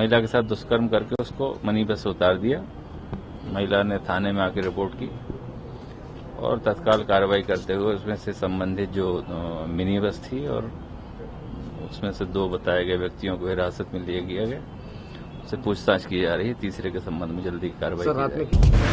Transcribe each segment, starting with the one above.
महिला के साथ दुष्कर्म करके उसको मनी बस से उतार दिया। महिला ने थाने में आकर रिपोर्ट की और तत्काल कार्रवाई करते हुए उसमें से संबंधित जो मिनी बस थी और उसमें से 2 बताए गए व्यक्तियों को हिरासत में लिया गया। उससे पूछताछ की जा रही है। तीसरे के संबंध में जल्दी कार्रवाई की जाएगी।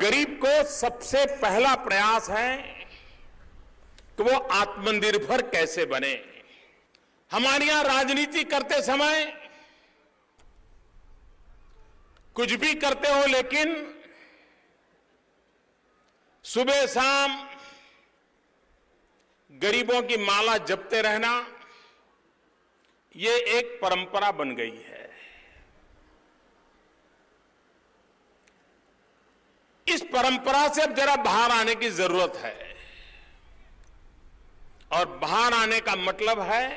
गरीब को सबसे पहला प्रयास है कि वो आत्मनिर्भर कैसे बने। हमारे यहां राजनीति करते समय कुछ भी करते हो, लेकिन सुबह शाम गरीबों की माला जपते रहना ये एक परंपरा बन गई है। इस परंपरा से अब जरा बाहर आने की जरूरत है, और बाहर आने का मतलब है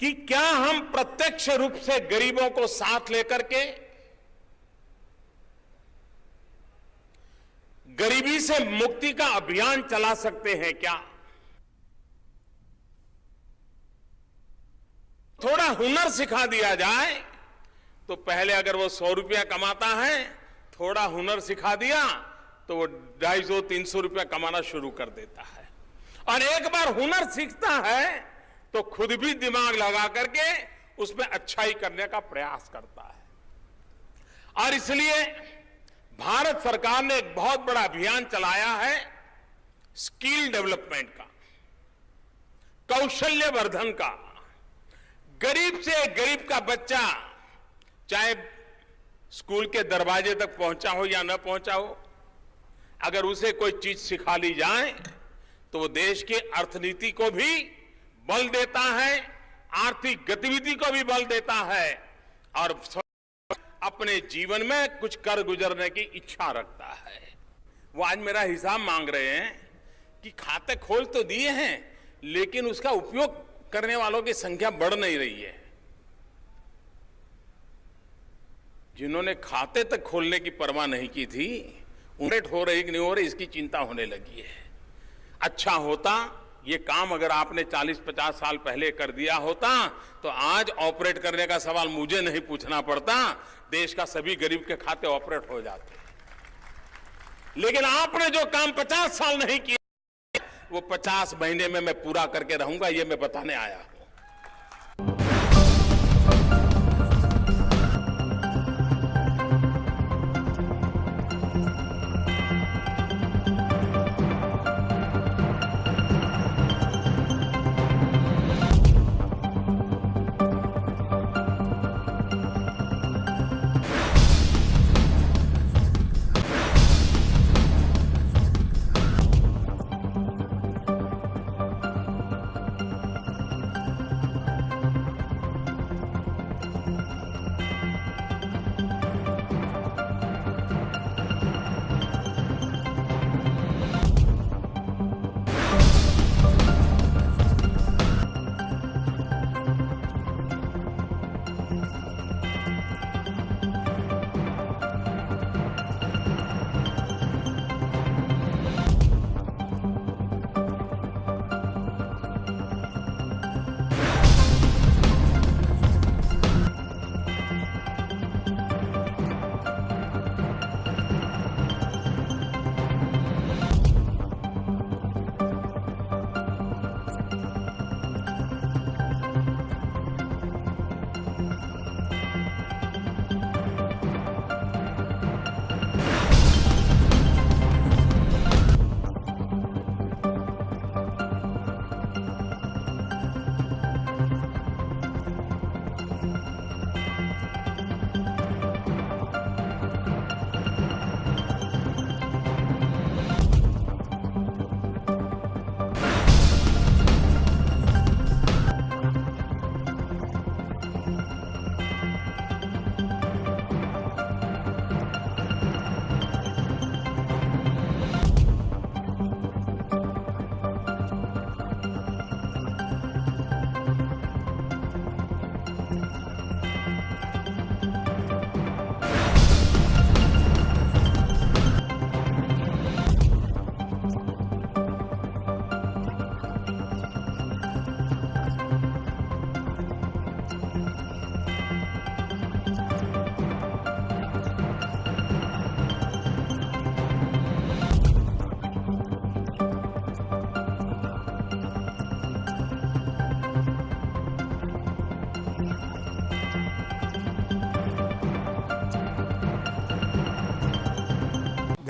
कि क्या हम प्रत्यक्ष रूप से गरीबों को साथ लेकर के गरीबी से मुक्ति का अभियान चला सकते हैं क्या? थोड़ा हुनर सिखा दिया जाए तो पहले अगर वो 100 रुपया कमाता है, थोड़ा हुनर सिखा दिया तो वो 250-300 रुपया कमाना शुरू कर देता है। और एक बार हुनर सीखता है तो खुद भी दिमाग लगा करके उसमें अच्छाई करने का प्रयास करता है। और इसलिए भारत सरकार ने एक बहुत बड़ा अभियान चलाया है स्किल डेवलपमेंट का, कौशल्य वर्धन का। गरीब से गरीब का बच्चा चाहे स्कूल के दरवाजे तक पहुंचा हो या न पहुंचा हो, अगर उसे कोई चीज सिखा ली जाए तो वो देश की अर्थनीति को भी बल देता है, आर्थिक गतिविधि को भी बल देता है, और अपने जीवन में कुछ कर गुजरने की इच्छा रखता है। वो आज मेरा हिसाब मांग रहे हैं कि खाते खोल तो दिए हैं, लेकिन उसका उपयोग करने वालों की संख्या बढ़ नहीं रही है। जिन्होंने खाते तक खोलने की परवाह नहीं की थी, ऑपरेट हो रही कि नहीं हो रही इसकी चिंता होने लगी है। अच्छा होता ये काम अगर आपने 40-50 साल पहले कर दिया होता तो आज ऑपरेट करने का सवाल मुझे नहीं पूछना पड़ता, देश का सभी गरीब के खाते ऑपरेट हो जाते। लेकिन आपने जो काम 50 साल नहीं किया वो 50 महीने में मैं पूरा करके रहूंगा, ये मैं बताने आया हूं।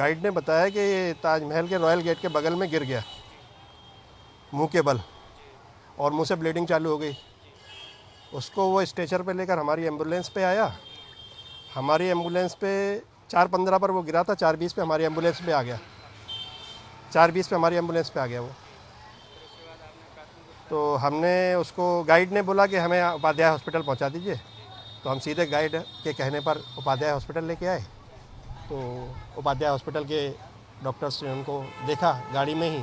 गाइड ने बताया कि ये ताजमहल के रॉयल गेट के बगल में गिर गया मुंह के बल, और मुंह से ब्लीडिंग चालू हो गई। उसको वो स्ट्रेचर पे लेकर हमारी एम्बुलेंस पे आया। हमारी एम्बुलेंस पे 4:15 पर वो गिरा था, 4:20 पे हमारी एम्बुलेंस पे आ गया। 4:20 पे हमारी एम्बुलेंस पे आ गया वो। तो हमने उसको, गाइड ने बोला कि हमें उपाध्याय हॉस्पिटल पहुंचा दीजिए, तो हम सीधे गाइड के कहने पर उपाध्याय हॉस्पिटल लेके आए। तो उपाध्याय हॉस्पिटल के डॉक्टर्स ने उनको देखा गाड़ी में ही,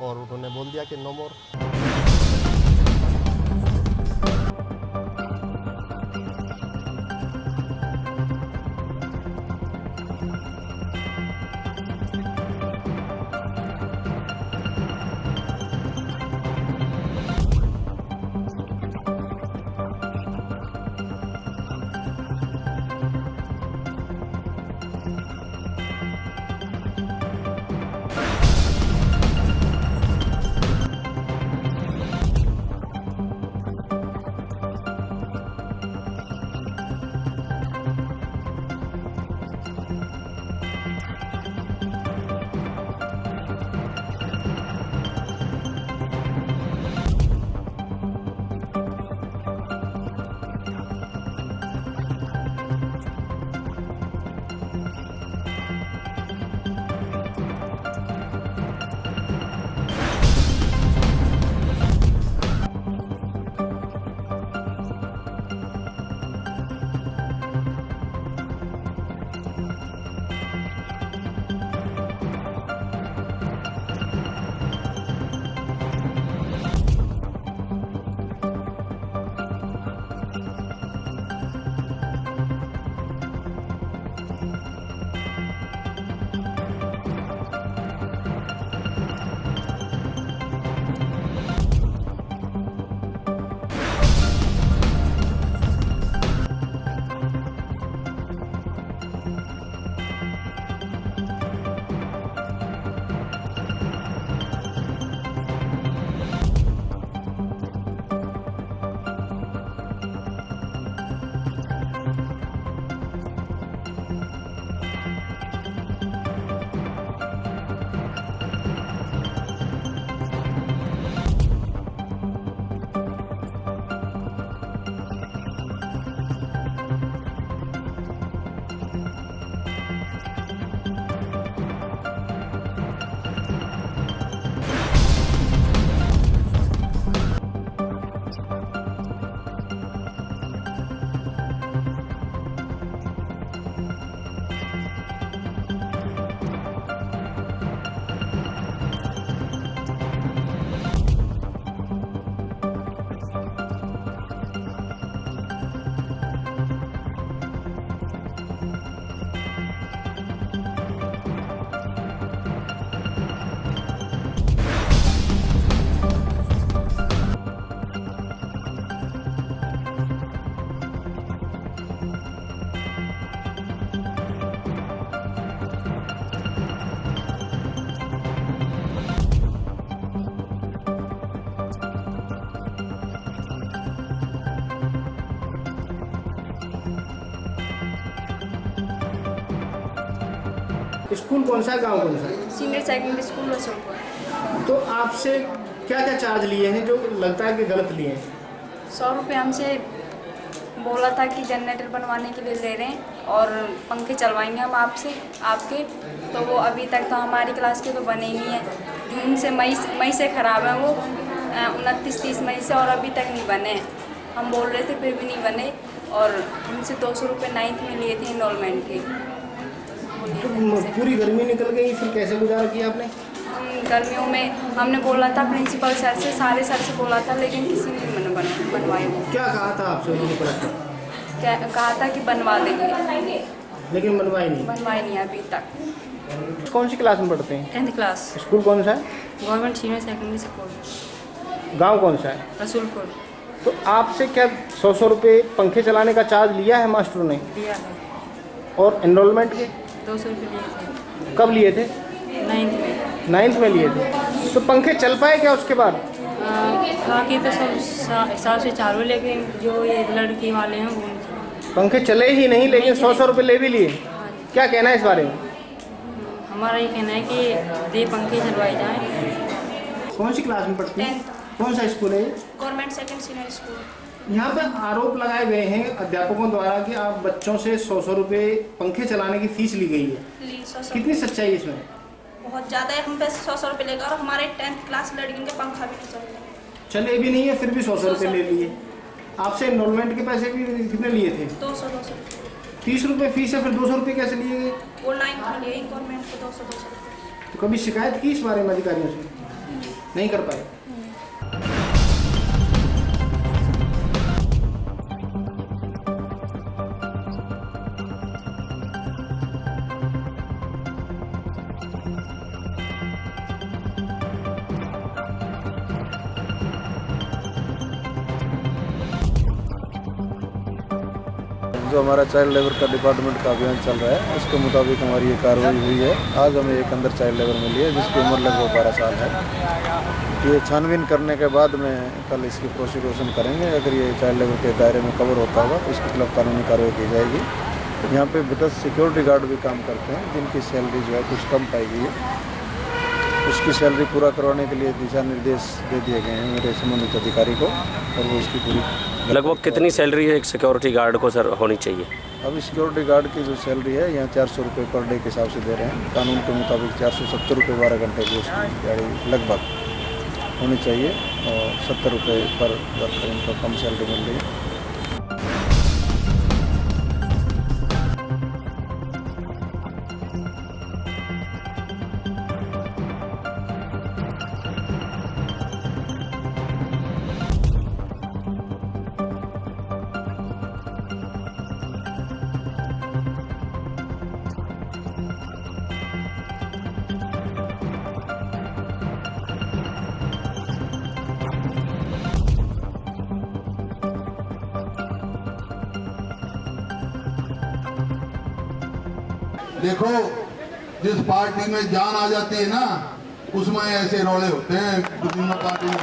और उन्होंने बोल दिया कि नो मोर। स्कूल कौन सा है, गांव कौन सा है? Senior secondary school Rasulpur. तो आपसे क्या क्या चार्ज लिए हैं जो लगता है कि गलत लिए हैं? 100 रुपये हमसे बोला था कि जनरेटर बनवाने के लिए ले रहे हैं और पंखे चलवाएंगे हम आपके, तो वो अभी तक तो हमारी क्लास के तो बने ही नहीं है। जून से मई से ख़राब है वो, 29-30 मई से, और अभी तक नहीं बने। हम बोल रहे थे फिर भी नहीं बने, और हमसे 200 रुपये 9th में लिए थे इनरोलमेंट के। तो पूरी गर्मी निकल गई, फिर कैसे गुजारा किया आपने? गर्मियों में हमने बोला था प्रिंसिपल सर से, सारे सर से बोला था, लेकिन किसी ने नहीं बनवाए। वो क्या कहा था आपसे उन्होंने? क्या कहा था कि बनवा देंगे, लेकिन बनवाई नहीं अभी तक। कौन सी क्लास में पढ़ते हैं? 10th class. स्कूल कौन सा है? Government senior secondary school. गांव कौन सा है? रसूलपुर। तो आपसे क्या 100 रुपये पंखे चलाने का चार्ज लिया है मास्टरों ने? लिया है। और एनरोलमेंट के 200 रुपये लिए थे। कब लिए थे? 9th में लिए थे। तो पंखे चल पाए क्या उसके बाद? हाँ कि तो सब हिसाब से चालू, लेकिन जो ये लड़की वाले हैं वो नहीं। पंखे चले ही नहीं, लेकिन 100 रुपये ले भी लिए। क्या कहना है इस बारे में? हम हमारा ये कहना है कि ये पंखे चलवाए जाएं। कौन सी क्लास में पढ़ती हैं? कौन सा स्कूल है? Government second senior school. यहाँ पर आरोप लगाए गए हैं अध्यापकों द्वारा कि आप बच्चों से 100 रुपये पंखे चलाने की फीस ली गई है। 100 कितनी सच्चाई है इसमें? बहुत ज़्यादा है। हम पे 100 रुपये लेकर और हमारे 10th क्लास लड़कियों के पंखा भी नहीं चल रहे, चले भी नहीं है, फिर भी 100 रुपये ले लिए। आपसे एनरोलमेंट के पैसे भी कितने लिए थे? 200। 30 रुपये फीस है, फिर 200 रुपये कैसे लिए गए? वो 9th में लिए गवर्नमेंट को 200 रुपये। तो कभी शिकायत की इस बारे में अधिकारियों से? नहीं कर पाए। जो हमारा चाइल्ड लेबर का डिपार्टमेंट का अभियान चल रहा है उसके मुताबिक हमारी ये कार्रवाई हुई है। आज हमें एक अंदर चाइल्ड लेबर मिली है जिसकी उम्र लगभग 12 साल है। ये छानबीन करने के बाद में कल इसकी प्रोसिक्यूशन करेंगे। अगर ये चाइल्ड लेबर के दायरे में कवर होता होगा तो इसके खिलाफ कानूनी कार्रवाई की जाएगी। यहाँ पे 10 सिक्योरिटी गार्ड भी काम करते हैं जिनकी सैलरी जो है कुछ कम पाई गई है। उसकी सैलरी पूरा करवाने के लिए दिशा निर्देश दे दिए गए हैं मेरे संबंधित अधिकारी को और वो इसकी पूरी। लगभग कितनी सैलरी है एक सिक्योरिटी गार्ड को सर होनी चाहिए? अभी सिक्योरिटी गार्ड की जो सैलरी है यहाँ 400 रुपये पर डे के हिसाब से दे रहे हैं। कानून के मुताबिक 470 रुपये 12 घंटे की उसकी दिहाड़ी लगभग होनी चाहिए और 70 रुपये पर वर्कर इनको कम सैलरी मिल रही है। देखो, जिस पार्टी में जान आ जाती है ना उसमें ऐसे रोले होते हैं पार्टी में।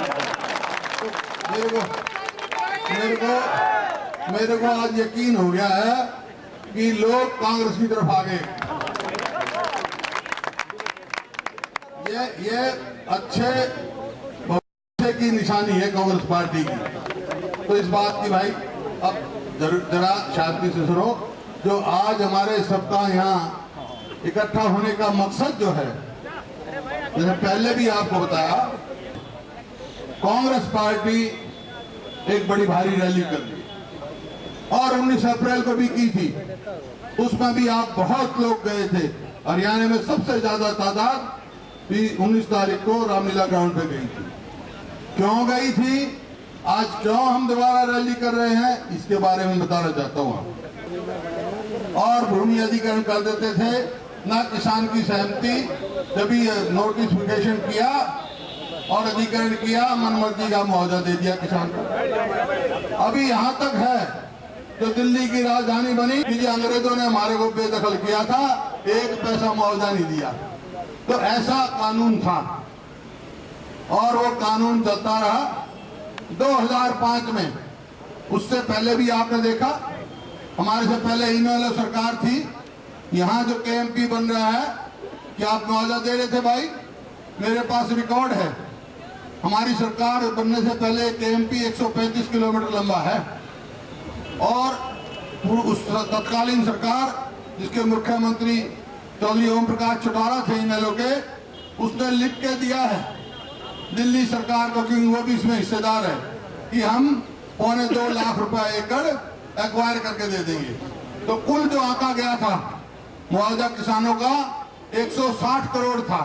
मेरे को आज यकीन हो गया है कि लोग कांग्रेस की तरफ आ गए। ये अच्छे भविष्य की निशानी है कांग्रेस पार्टी की। तो इस बात की भाई अब जरा शांति से सुनो। जो आज हमारे सबका यहाँ इकट्ठा होने का मकसद जो है, जैसे पहले भी आपको बताया, कांग्रेस पार्टी एक बड़ी भारी रैली कर दी और 19 अप्रैल को भी की थी। उसमें भी आप बहुत लोग गए थे। हरियाणा में सबसे ज्यादा तादाद भी 19 तारीख को रामलीला ग्राउंड पे गई थी। क्यों गई थी, आज क्यों हम दोबारा रैली कर रहे हैं, इसके बारे में बताना चाहता हूँ। और भूमि अधिग्रहण कर देते थे, ना किसान की सहमति, जब नोटिफिकेशन किया और अधिग्रहण किया, मनमर्जी का मुआवजा दे दिया किसान को। अभी यहाँ तक है जो दिल्ली की राजधानी बनी कि अंग्रेजों ने हमारे को बेदखल किया था, 1 पैसा मुआवजा नहीं दिया। तो ऐसा कानून था और वो कानून चलता रहा 2005 में। उससे पहले भी आपने देखा, हमारे से पहले इनेलो सरकार थी। यहाँ जो केएमपी बन रहा है, क्या आप मुआवजा दे रहे थे भाई? मेरे पास रिकॉर्ड है। हमारी सरकार बनने से पहले केएमपी 135 किलोमीटर लंबा है और उस तत्कालीन सरकार जिसके मुख्यमंत्री चौधरी ओम प्रकाश चौटाला थे इनेलो के, उसने लिख के दिया है दिल्ली सरकार को, क्योंकि वो भी इसमें हिस्सेदार है, कि हम 2.25 लाख रुपए एकड़ एक्वायर करके दे देंगे। तो कुल जो आंका गया था मुआवजा किसानों का 160 करोड़ था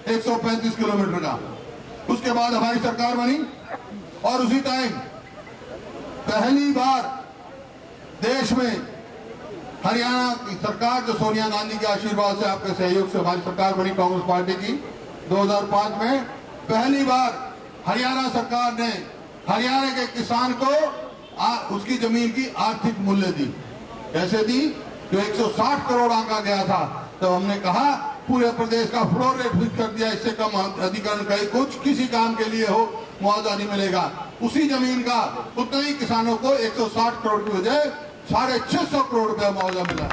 135 किलोमीटर का। उसके बाद हमारी सरकार बनी और उसी टाइम पहली बार देश में हरियाणा की सरकार, जो सोनिया गांधी के आशीर्वाद से, आपके सहयोग से हमारी सरकार बनी कांग्रेस पार्टी की 2005 में, पहली बार हरियाणा सरकार ने हरियाणा के किसान को उसकी जमीन की आर्थिक मूल्य दी। कैसे दी? जो 160 करोड़ आंका गया था, तो हमने कहा पूरे प्रदेश का फ्लोर रेट फिक्स कर दिया, इससे कम अधिग्रहण का कुछ किसी काम के लिए हो मुआवजा नहीं मिलेगा। उसी जमीन का उतना ही किसानों को 160 करोड़ की बजाय 650 करोड़ रुपया मुआवजा मिला।